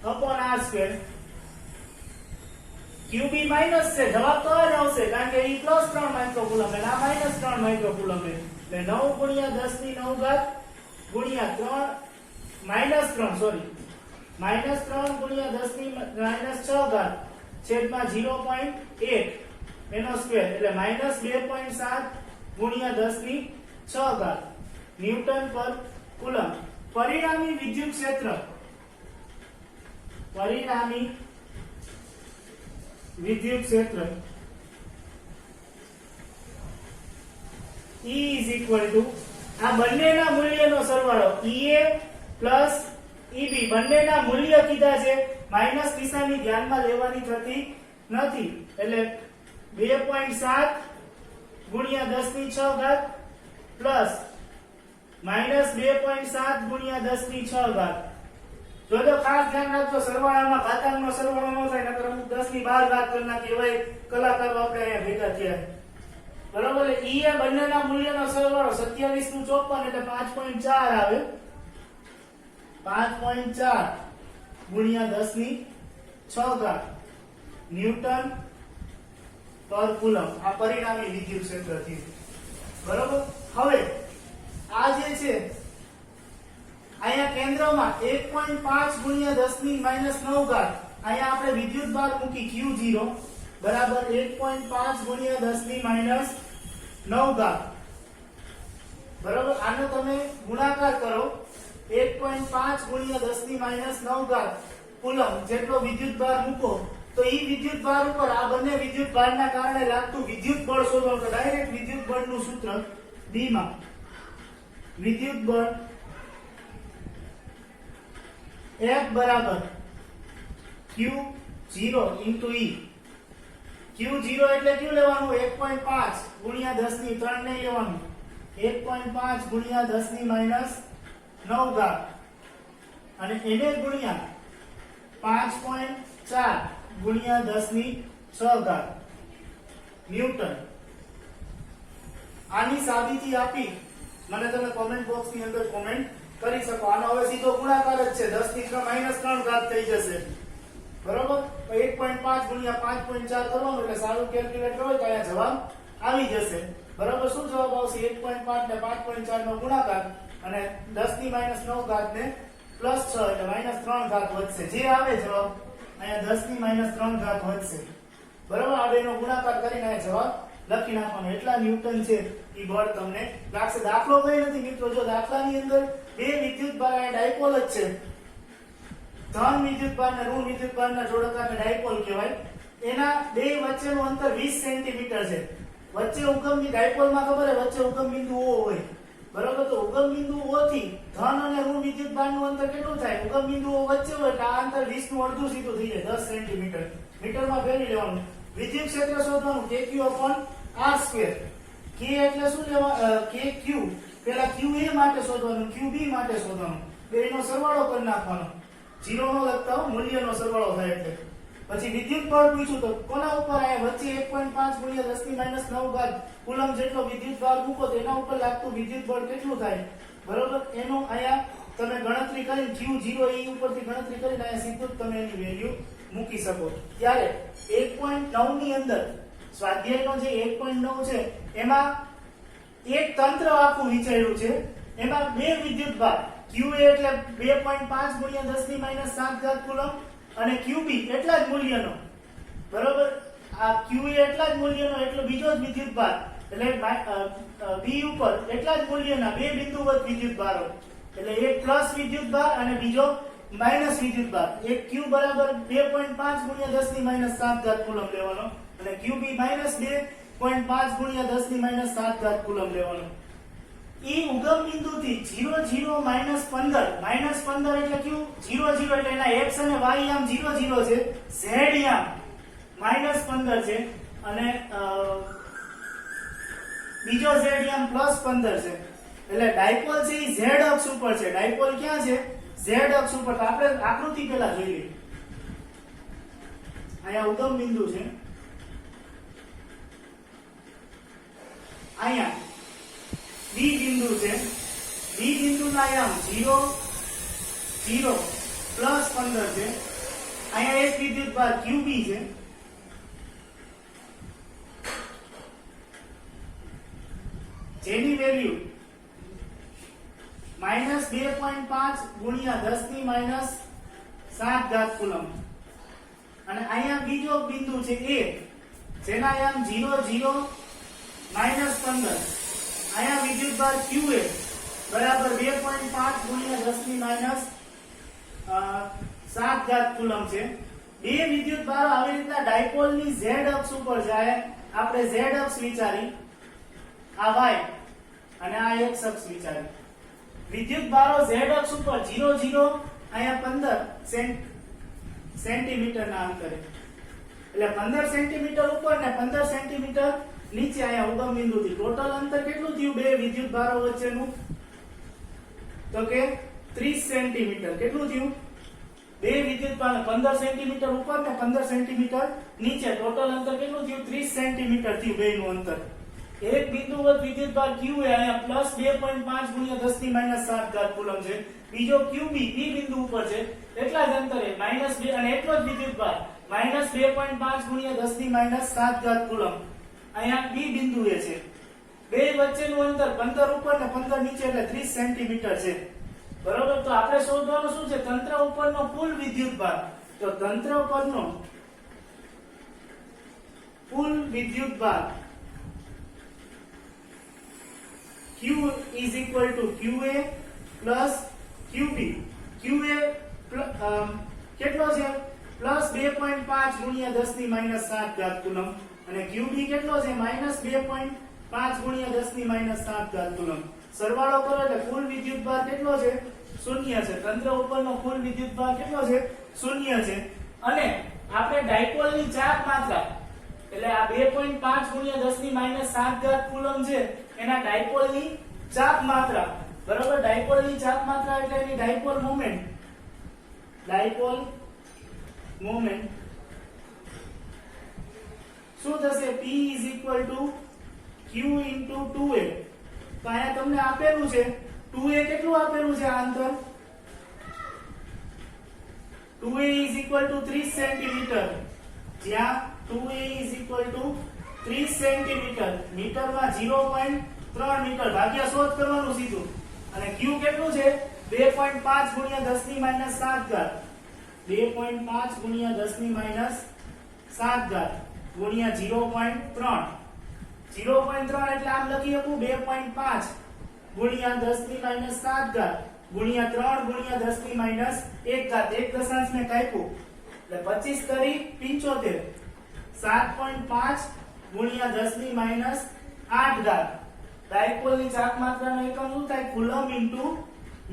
upon R square. QB minus છે, જવાબ તો જ આવશે કારણ કે E +3 માઇક્રો કુલમ અને આ -3 માઇક્રો કુલમ છે. એટલે 9 ગુણ્યા 10 ની 9 ઘાત ગુણ્યા 3 ગુણ્યા 10 ની -6 ઘાત છેદમાં 0.1 એનો સ્ક્વેર એટલે -2.7 ગુણ્યા 10 ની 6 ઘાત ન્યૂટન પર કુલમ. પરિણામી વિદ્યુત ક્ષેત્ર E is equal to આ બંનેના મૂલ્યનો સરવાળો EA પ્લસ EB બંનેના મૂલ્ય કીધા છે, માઈનસ નિશાની ધ્યાનમાં લેવાની થતી નથી એટલે 2.7 ગુણ્યા 10 ની 6 ઘાત પ્લસ -2.7 ગુણ્યા 10 ની 6 ઘાત. જો તો ખાસ ધ્યાન રાખજો સરવાળામાં ઘાતાંકનો સરવાળો ન થાય નકર અમુક 10 ની 12 ઘાત કરી નાખી એવા કલાકારો આપણે અહીંયા ભેગા થયા. બરાબર, એટલે E એ બંનેના મૂલ્યનો સરવાળો 27 નું 54 એટલે 5.4 આવે. 5.4 ગુણ્યા 10 ની 6 ઘાત ન્યૂટન પર કુલમ. આ પરિણામી વિદ્યુત ક્ષેત્ર થયું. બરાબર, હવે આ જે છે અહીંયા કેન્દ્રમાં 1.5 ગુણ્યા 10 ની -9 ઘાત. અહીંયા આપણે વિદ્યુત ભાર મૂકી Q0 બરાબર 1.5 ગુણ્યા 10 ની -9 ઘાત. બરાબર, આનો તમે ગુણાકાર કરો 1.5 ગુણ્યા 10 ની -9 ઘાત કુલમ જેટલો વિદ્યુત ભાર મૂકો તો ઈ વિદ્યુત ભાર ઉપર આ બંને વિદ્યુત ભારના કારણે લાગતું વિદ્યુત બળ શોધો. તો ડાયરેક્ટ વિદ્યુત બળનું સૂત્ર B માં વિદ્યુત બળ F બરાબર Q0 into E. Q0 એટલે શું લેવાનું? 1.5 ગુણ્યા 10 ની 3 નહીં લેવાનું. 1.5 ગુણ્યા 10 ની -9 ઘાત અને એને ગુણ્યા 5.4 ગુણ્યા 10 ની 6 ઘાત ન્યૂટન. આની સાબિતી આપી મને તમે કોમેન્ટ બોક્સ ની અંદર કોમેન્ટ કરી શકો. આનો હવે સીધો ગુણાકાર જ છે, 10 ની -3 ઘાત થઈ જશે. બરોબર, તો 1.5 ગુણ્યા 5.4 કરવાનું એટલે સારું કેલ્ક્યુલેટ કરો તો અહીંયા જવાબ આવી જશે. બરોબર, શું જવાબ આવશે? 1.5 ને 5.4 નો ગુણાકાર અને 10 ની -9 ઘાત ને +6 એટલે -3 ઘાત વધશે. જે આવે જવાબ અહીંયા 10 ની -3 ઘાત વધશે. બરોબર, આ બેનો ગુણાકાર કરીને અહીંયા જવાબ લખી નાખવાનો. એટલા ન્યૂટન છે ઈ બળ તમને લાગશે. દાખલો કઈ નથી મિત્રો, જો દાખલાની અંદર બે વિદ્યુત ભાર અહીંયા ડાયપોલ જ છે. ધન વિદ્યુત ભાર અને ઋણ વિદ્યુત ભારના જોડકાને ડાયપોલ કહેવાય. એના બે વચ્ચેનું અંતર 20 સેન્ટીમીટર છે. વચ્ચે ઉગમની ડાયપોલમાં ખબર છે વચ્ચે ઉગમ બિંદુ O હોય બરોબર. તો ઉગમ બિંદુ O થી ધન અને ઋણ વિદ્યુત ભારનું અંતર કેટલું થાય? ઉગમ બિંદુઓ વચ્ચે હોય એટલે આ અંતર 20 નું અડધું સીધું થઈ જાય 10 સેન્ટીમીટર. મીટરમાં ફેરવી લેવાનું. વિદ્યુત ક્ષેત્ર શોધવાનું kq/r². k એટલે શું લેવા? kq પેલા qa માટે શોધવાનું, qb માટે શોધવાનું. બેનો સરવાળો કરી નાખવાનો. 0 નો લખતા હો, મૂલ્યનો સરવાળો થાય એટલે. પછી વિદ્યુત બળ પૂછ્યું તો કોના ઉપર આયા? વચ્ચે 1.5 × 10⁻9 કુલમ જેટલો વિદ્યુત ભાર મૂકો તો એના ઉપર લાગતું વિદ્યુત બળ કેટલું થાય? બરોબર. એનો આયા તમે ગણતરી કરીને q0 e ઉપરથી ગણતરી કરીને આયા સીધું જ તમે એની વેલ્યુ મૂકી શકો. ત્યારે 1.9 ની અંદર સ્વાધ્યાયનો જે 1.9 છે એમાં એક તંત્ર આખું વિચાર્યું છે. એમાં બે વિદ્યુત ભાર qa એટલે 2.5 × 10⁻7 કુલમ અને qb એટલા જ મૂલ્યનો, બરોબર. આ qa એટલા જ મૂલ્યનો એટલે બીજો જ વિદ્યુત ભાર એટલે b ઉપર એટલા જ મૂલ્યના બે બિંદુવત વિદ્યુત ભારો એટલે એક પ્લસ વિદ્યુત ભાર અને બીજો માઈનસ વિદ્યુત ભાર. એક q બરાબર 2.5 × 10⁻7 કુલમ લેવાનો અને qb -2.5 × 10⁻7 કુલમ લેવાનો. ઈ ઉગમ બિંદુથી 0 0 -15 -15 એટલે કયું? 0 0 એટલે એના x અને y યામ 0 0 છે, z યામ -15 છે અને બીજો z યામ +15 છે. એટલે ડાયપોલ છે ઈ z અક્ષ ઉપર છે. ડાયપોલ ક્યાં છે? z અક્ષ ઉપર. તો આપણે આકૃતિ પહેલા જોઈ લઈએ. અહીંયા ઉગમ બિંદુ છે, અહીંયા B બિંદુ છે. B બિંદુના યામ 0 0 +15 છે. અહીંયા એક વિદ્યુત ભાર QB છે. જેની વેલ્યુ -2.5 × 10⁻7 કુલમ. અને અહીંયા બીજો બિંદુ છે A જેના યામ 0 0 -15. અહીંયા વિદ્યુત ભાર QA બરાબર 2.5 × 10⁻7 કુલમ છે. બે વિદ્યુત ભારો આવી રીતના ડાયપોલની z અક્ષ ઉપર જાય. આપણે z અક્ષ વિચારી, આ y અને આ x અક્ષ વિચારી. વિદ્યુત ભારો z અક્ષ ઉપર 0 0 અહીંયા 15 સેન્ટીમીટરના અંતરે એટલે 15 સેન્ટીમીટર ઉપર ને 15 સેન્ટીમીટર નીચે અહીંયા ઉગમ બિંદુથી ટોટલ અંતર કેટલું થયું બે વિદ્યુત ભારો વચ્ચેનું? તો કે 30 સેન્ટીમીટર. કેટલું થયું? બે વિદ્યુત ભાર 15 સેન્ટીમીટર ઉપર ને 15 સેન્ટીમીટર નીચે ટોટલ અંતર કેટલું થયું? 30 સેન્ટીમીટર થયું બેનું અંતર. એક બિંદુવત વિદ્યુત ભાર q અહીંયા +2.5 × 10⁻7 કુલમ છે. બીજો qb b બિંદુ ઉપર છે એટલા જ અંતરે -2 અને એટલો જ વિદ્યુત ભાર -2.5 × 10⁻7 કુલમ અહીંયા b બિંદુએ છે. બે વચ્ચેનું અંતર 15 ઉપર ને 15 નીચે એટલે 30 સેન્ટીમીટર છે, બરોબર. તો આપણે શોધવાનું શું છે? તંત્ર ઉપરનો કુલ વિદ્યુત ભાર. તો તંત્ર પરનો કુલ વિદ્યુત ભાર Q is equal to QA plus QB. QA કેટલો છે? +2.5 × 10⁻7 કુલમ અને QB કેટલો છે? -2.5 × 10⁻7 કુલમ. સરવાળો કરો એટલે કુલ વિદ્યુત ભાર કેટલો છે? 0 છે. તંત્ર ઉપરનો કુલ વિદ્યુત ભાર કેટલો છે? 0 છે. અને આપણે ડાયપોલની ચાપ માત્રા એટલે આ 2.5 × 10⁻7 કુલમ છે એના ડાયપોલની ચાપ માત્રા, બરોબર. ડાયપોલની ચાપ માત્રા એટલે એની ડાયપોલ મોમેન્ટ. ડાયપોલ મોમેન્ટ શું થશે? P = Q × 2A. તો અહીંયા તમને આપેલું છે 2A કેટલું આપેલું છે? આ અંતર 2A = 30 સેન્ટીમીટર. જ્યાં 2A = 30 સેન્ટીમીટર. મીટરમાં 0.3 મીટર ભાગ્યા શોધ કરવાનું સીધું. અને Q કેટલું છે? 2.5 × 10⁻7 2.5 × 10⁻7 ગુણ્યા 0.3. 0.3 એટલે આમ લખી શકું 2.5 ગુણ્યા 10⁻7 ગુણ્યા 3 ગુણ્યા 10⁻1. એક દશાંશ ને કાપ્યું એટલે 25 તરી 75. 7.5 ગુણ્યા 10⁻8 ડાયપોલની ચાક માત્રાનો એકમ શું થાય? Coulomb into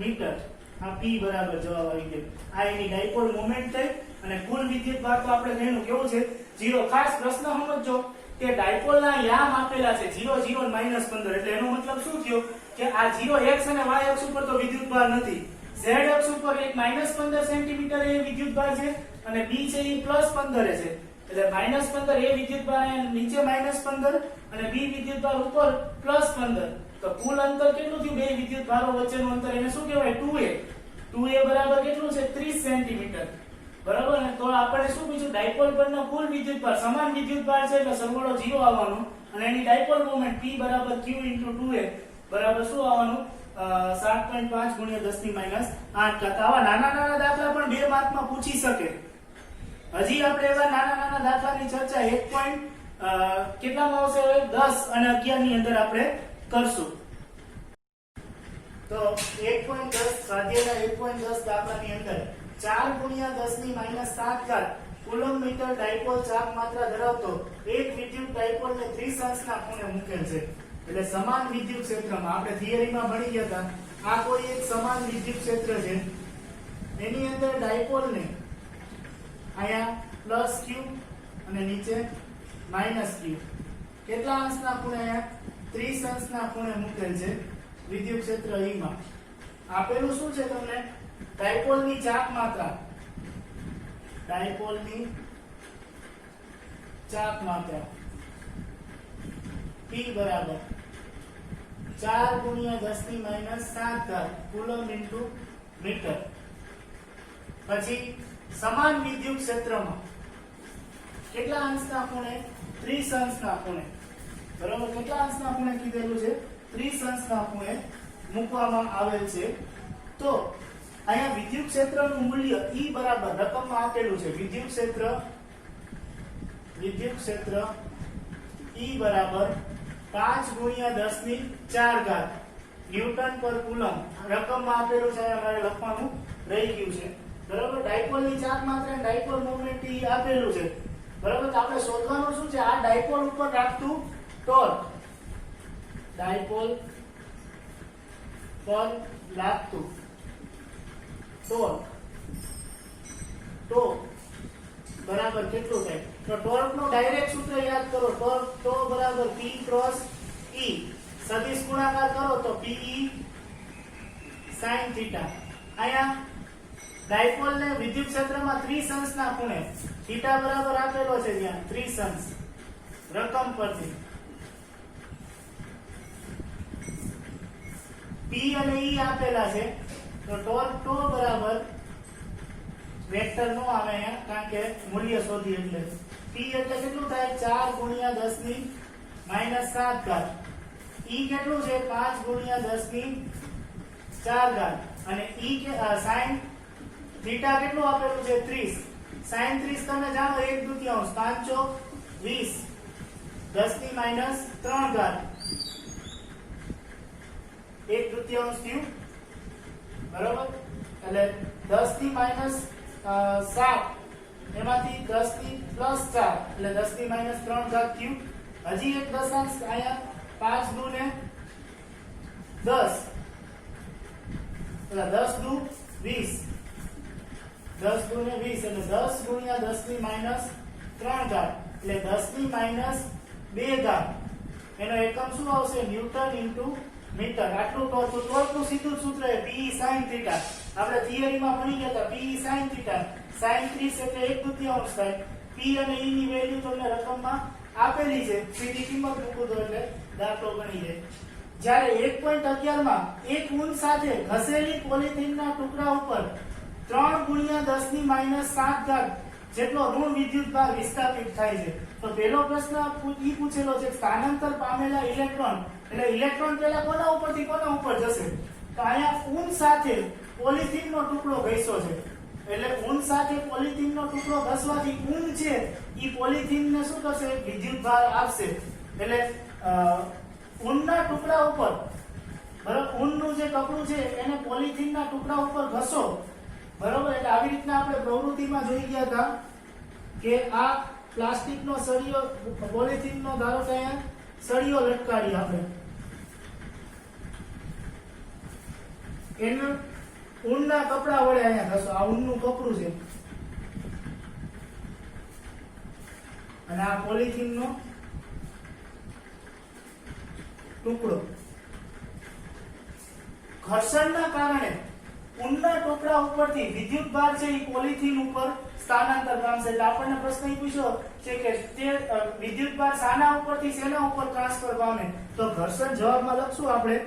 metre. આ p બરાબર જવાબ આવી ગયો. આ એની ડાયપોલ મોમેન્ટ થઈ અને કુલ વિદ્યુતભાર તો આપણે જાણ્યું કેવું છે 0. ખાસ પ્રશ્ન સમજજો કે ડાયપોલના યામ આપેલા છે 0 0 અને -15 એટલે એનો મતલબ શું થયો કે આ 0 x અને y અક્ષ ઉપર તો વિદ્યુતભાર નથી. z અક્ષ ઉપર એક -15 સેન્ટીમીટર એ વિદ્યુતભાર છે અને b છે એ +15 છે. એટલે -15 એ વિદ્યુતભાર અહીંયા નીચે -15 અને b વિદ્યુતભાર ઉપર +15. તો કુલ અંતર કેટલું થયું બે વિદ્યુતભારો વચ્ચેનું અંતર એને શું કહેવાય? 2a. 2a બરાબર કેટલું છે? 30 સેન્ટીમીટર. બરાબર ને? તો આપણે શું પૂછ્યું? ડાયપોલ પરનો કુલ વિદ્યુતભાર સમાન વિદ્યુતભાર છે એટલે સરવાળો 0 આવવાનો અને એની ડાયપોલ મોમેન્ટ p બરાબર q * 2a બરાબર શું આવવાનું? 7.5 × 10⁻8. આવા નાના દાખલા પણ 2 માર્કમાં પૂછી શકે. હજી આપણે એવા નાના દાખલાની ચર્ચા 1. કેટલામાં આવશે? 10 અને 11 ની અંદર આપણે કરશું. તો 1.10 સ્વાધ્યાયના 1.10 દાખલાની અંદર 4 × 10⁻7 કુલમ મીટર ડાયપોલ ચાક માત્રા ધરાવતો એક વિદ્યુત ડાયપોલને 30 અંશના ખૂણે મૂકેલ છે. એટલે સમાન વિદ્યુત ક્ષેત્રમાં આપણે થિયરીમાં ભણી ગયા હતા. આ કોઈ એક સમાન વિદ્યુત ક્ષેત્ર છે. એની અંદર ડાયપોલને અહીંયા +q અને નીચે -q કેટલા અંશના ખૂણે? અહીંયા 30 અંશના ખૂણે મૂકેલ છે વિદ્યુત ક્ષેત્ર E માં. આપેલું શું છે તમને? ડાયપોલની ચાક માત્રા. ડાયપોલની ચાક માત્રા P બરાબર 4 × 10⁻7 કુલમ ઇન્ટુ મીટર. પછી સમાન વિદ્યુત ક્ષેત્રમાં કેટલા અંશના ખૂણે? 30 અંશના ખૂણે. બરાબર? કેટલા અંશના ખૂણે કીધેલું છે? 30 અંશના ખૂણે મૂકવામાં આવેલ છે. તો અહીંયા વિદ્યુત ક્ષેત્રનું મૂલ્ય E બરાબર રકમમાં આપેલું છે. વિદ્યુત ક્ષેત્ર E બરાબર 5 × 10⁴ ન્યૂટન પર કુલમ રકમમાં આપેલું છે. અમારે લખવાનું રહી ગયું છે. બરાબર? ડાયપોલની ચાક માત્રા ડાયપોલ મોમેન્ટ E આપેલું છે. બરાબર? તો આપણે શોધવાનું શું છે? આ ડાયપોલ ઉપર રાખતું ટોર્ક. ડાયપોલ પર લાગતું ટોર્ક બરાબર કેટલું થાય? તો ટોર્ક નો ડાયરેક્ટ સૂત્ર યાદ કરો. ટોર્ક બરાબર P × E. સદિશ ગુણાકાર કરો તો PE sin θ. અહીંયા ડાયપોલ ને વિદ્યુત ક્ષેત્રમાં 30 અંશના ખૂણે θ બરાબર આપેલો છે ત્યાં 30 અંશ રકમ પરથી. P અને E આપેલા છે તો ટોર્ક બરાબર વેક્ટર નો આવે અહીંયા કારણ કે મૂલ્ય શોધી એટલે P એટલે કેટલું થાય? 4 × 10⁻7 E કેટલું છે? 5 × 10⁴ અને E sin θ કેટલું આપેલું છે? 30. sin 30 તમે જાણો 1/2 5 ચોક 20 10⁻3 1/2 થયું. બરાબર? એટલે 10⁻7 એમાંથી 10⁻4 એટલે 10⁻3 થયું. હજી એક દશાંશ અહીંયા 5 × 10 એટલે 10 × 20 10 × 20 એટલે 10 × 10⁻3 એટલે 10⁻2 એનો એકમ શું આવશે? Newton * metre. આટલું ટોર્કનું સીધું સૂત્ર છે PE sin θ. આપણે થિયરીમાં ભણી ગયા હતા. PE sin θ sin 30 એટલે 1/2 થાય. P અને E ની વેલ્યુ તમને રકમમાં આપેલી છે. સીધી કિંમત મૂકો તો એટલે દાખલો ગણી જાય. જ્યારે 1.11 માં એક ઊન સાથે ઘસેલી પોલિથીનના ટુકડા ઉપર 3 × 10⁻7 જેટલો ઋણ વિદ્યુતભાર વિસ્થાપિત થાય છે. તો પહેલો પ્રશ્ન ઈ પૂછેલો છે સ્થાનાંતર પામેલા ઇલેક્ટ્રોન. એટલે ઇલેક્ટ્રોન પહેલા કોના ઉપરથી કોના ઉપર જશે? તો અહીંયા ઊન સાથે પોલિથીનનો ટુકડો ઘસ્યો છે. એટલે ઊન સાથે પોલિથીનનો ટુકડો ઘસવાથી ઊન છે ઈ પોલિથીનને શું કરશે? વિદ્યુતભાર આપશે. એટલે ઊનના ટુકડા ઉપર બરાબર ઊનનું જે કપડું છે એને પોલિથીનના ટુકડા ઉપર ઘસો. બરાબર? એટલે આવી રીતના આપણે પ્રવૃત્તિમાં જોઈ ગયા હતા કે આ પ્લાસ્ટિકનો સળિયો પોલિથીનનો ધારો કે અહીંયા સળિયો લટકાડી આપણે એનું ઊનના કપડા વડે અહીંયા ઘસો. આ ઊનનું કપડું છે અને આ પોલિથીનનો ટુકડો. ઘર્ષણના કારણે ઊનના ટુકડા ઉપરથી વિદ્યુત ભાર છે એ પોલિથીન ઉપર સ્થાનાંતર પામશે. એટલે આપણને પ્રશ્ન એ પૂછ્યો છે કે તે વિદ્યુત ભાર શાના ઉપરથી શેના ઉપર ટ્રાન્સફર પામે? તો ઘર્ષણ જવાબમાં લખશું આપણે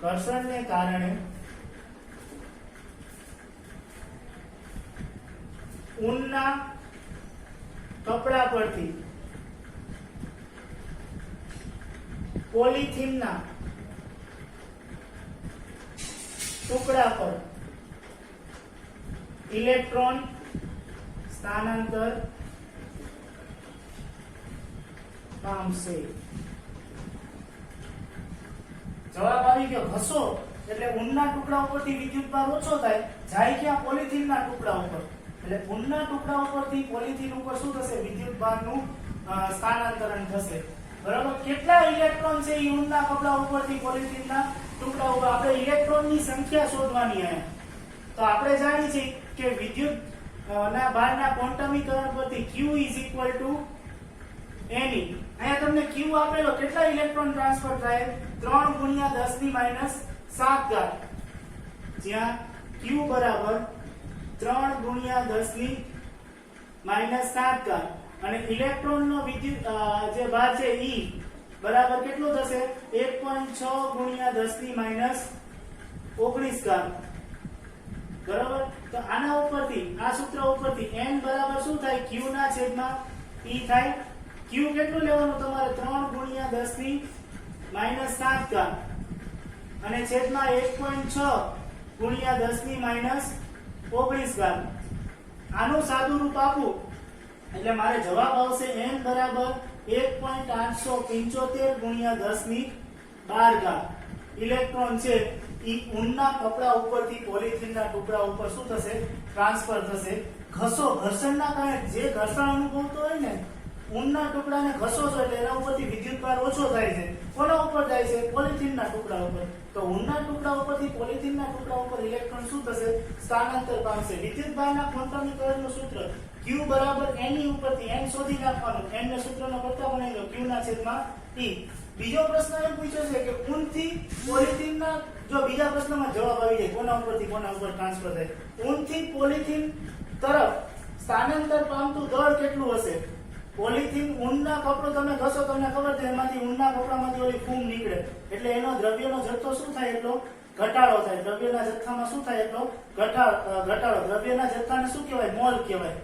ઘર્ષણને કારણે ઊનના કપડા પરથી પોલિથીનના ટુકડા પર ઇલેક્ટ્રોન સ્થાનાંતર પામશે. જવાબ આવી ગયો ઘસો એટલે ઊનના ટુકડા ઉપરથી વિદ્યુત ભાર ઓછો થાય, જાય ક્યાં? પોલિથીનના ટુકડા ઉપર. એટલે ઊનના ટુકડા ઉપરથી પોલિથીન ઉપર શું થશે? વિદ્યુત ભારનું સ્થાનાંતરણ થશે. બરાબર. કેટલા ઇલેક્ટ્રોન છે એ ઊનના કપડા ઉપરથી પોલિથીનના ટુકડા ઉપર? આપણે ઇલેક્ટ્રોનની સંખ્યા શોધવાની છે. તો આપણે જાણીએ છીએ કે વિદ્યુત ના ભારના ક્વોન્ટમીકરણ પરથી Q Ne. અહીંયા તમને Q આપેલો, કેટલા ઇલેક્ટ્રોન ટ્રાન્સફર થાય? 3 × 10⁻⁷. જ્યાં Q બરાબર 3 × 10⁻⁷. અને ઇલેક્ટ્રોનનો વિદ્યુત જે ભાર છે E બરાબર કેટલો થશે? 1.6 × 10⁻⁹. બરાબર. તો આના ઉપરથી, આ સૂત્ર ઉપરથી n બરાબર શું થાય? Q ના છેદમાં E થાય. Q કેટલું લેવાનું તમારે? 3 × 10⁻⁷. અને છેદમાં 1.6 × 10⁻⁹. આનું સાદું રૂપ આપું એટલે મારે જવાબ આવશે n બરાબર 1.875 × 10⁻12. ઇલેક્ટ્રોન છે ઈ ઊનના કપડા ઉપરથી પોલિથીનના ટુકડા ઉપર શું થશે? ટ્રાન્સફર થશે. ઘસો, ઘર્ષણના કારણે જે ઘર્ષણ અનુભવતો હોય ને, ઊનના ટુકડાને ઘસો છો એટલે એના ઉપરથી વિદ્યુત ભાર ઓછો થાય છે. કોના ઉપર જાય છે? પોલિથીનના ટુકડા ઉપર. તો ઊનના ટુકડા ઉપરથી પોલિથીનના ટુકડા ઉપર ઇલેક્ટ્રોન શું થશે? સ્થાનાંતર પામશે. વિદ્યુત ભારના ક્વોન્ટમીકરણનું સૂત્ર Q બરાબર Ne ઉપરથી n શોધી નાખવાનું. n ને સૂત્રનો કરતા બનાવી લો. Q ના છેદમાં E. બીજો પ્રશ્ન એમ પૂછ્યો છે કે ઊનથી પોલિથીનના, જો બીજા પ્રશ્નમાં જવાબ આવી જાય કોના ઉપરથી કોના ઉપર ટ્રાન્સફર થાય, ઊનથી પોલિથીન તરફ સ્થાનાંતર પામતું દળ કેટલું હશે? પોલિથીન ઊનના કપડું તમે ઘસો, તમને ખબર છે એમાંથી ઊનના કપડામાંથી ઓલી ફૂમ નીકળે એટલે એનો દ્રવ્યનો જથ્થો શું થાય? એટલો ઘટાડો થાય. દ્રવ્યના જથ્થામાં શું થાય? એટલો ઘટાડો. દ્રવ્યના જથ્થાને શું કહેવાય? મોલ કહેવાય.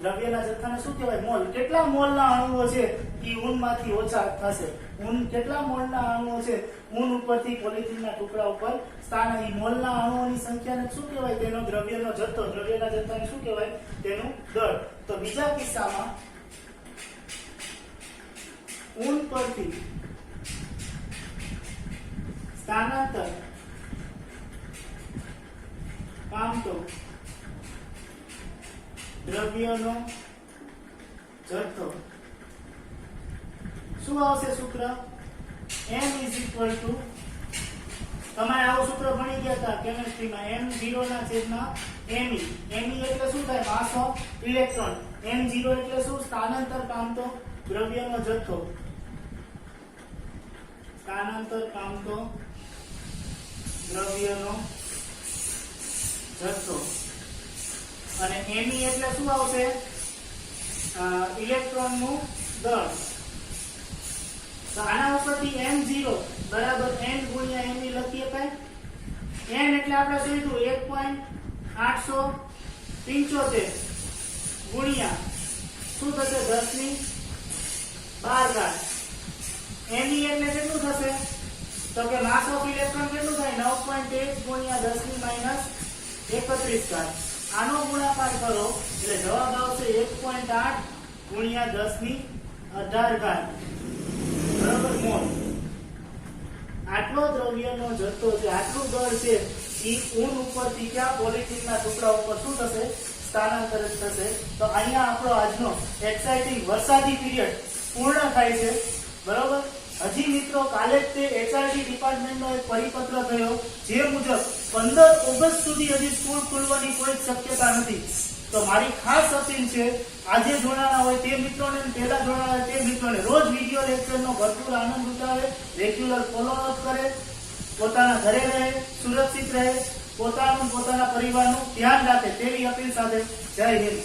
દ્રવ્યના જથ્થાને શું કહેવાય? મોલ. કેટલા મોલના અણુઓ છે એ ઊનમાંથી ઓછા થશે? ઊન કેટલા મોલના અણુઓ છે ઊન ઉપરથી પોલિથીનના ટુકડા ઉપર સ્થાન? એ મોલના અણુઓની સંખ્યાને શું કહેવાય? તેનો દ્રવ્યનો જથ્થો. દ્રવ્યના જથ્થાને શું કહેવાય? તેનું દળ. તો બીજા કિસ્સામાં ઊન પરથી સ્થાનાંતર પામતો દ્રવ્યનો જથ્થો શું આવશે સૂત્ર? m તમારે આવું સૂત્ર ભણી ગયા હતા કેમિસ્ટ્રીમાં. m0 ના છેદમાં me. me એટલે શું થાય? માસ ઓફ ઇલેક્ટ્રોન. m0 એટલે શું? સ્થાનાંતર પામતો દ્રવ્યનો જથ્થો. સ્થાનાંતર પામતો દ્રવ્યનો જથ્થો. અને me એટલે શું આવશે? ઇલેક્ટ્રોનનું દળ. તો આના ઉપરથી m0 બરાબર n × me લખી શકાય. n એટલે આપણે શોધ્યું 1.875 ગુણ્યા શું થશે? 10⁻12. me એટલે કેટલું થશે? તો કે માસ ઓફ ઇલેક્ટ્રોન કેટલું થાય? 9.1 × 10⁻31. આનો ગુણાકાર કરો એટલે જવાબ આવશે 1.8 × 10⁻18. બરાબર મોલ. આટલો દ્રવ્યનો જથ્થો છે, આટલું દળ છે એ ઊન ઉપરથી ક્યાં? પોલિથીનના ટુકડા ઉપર શું થશે? સ્થાનાંતરિત થશે. તો અહીંયા આપણો આજનો એક્સાઇટિંગ વરસાદી પીરિયડ પૂર્ણ થાય છે. બરાબર. હજી મિત્રો કાલે જ તે એચઆરડી ડિપાર્ટમેન્ટનો એક પરિપત્ર થયો જે મુજબ 15 ઓગસ્ટ સુધી હજી સ્કૂલ ખુલવાની કોઈ શક્યતા નથી. તો મારી ખાસ અપીલ છે, આજે જોડાણા હોય તે મિત્રોને અને પહેલા જોડાણા હોય તે મિત્રોને રોજ વિડીયો લેક્ચરનો ભરપૂર આનંદ ઉઠાવે, રેગ્યુલર ફોલોઅપ કરે, પોતાના ઘરે રહે, સુરક્ષિત રહે, પોતાના પરિવારનું ધ્યાન રાખે તેવી અપીલ સાથે જય હિન્દ.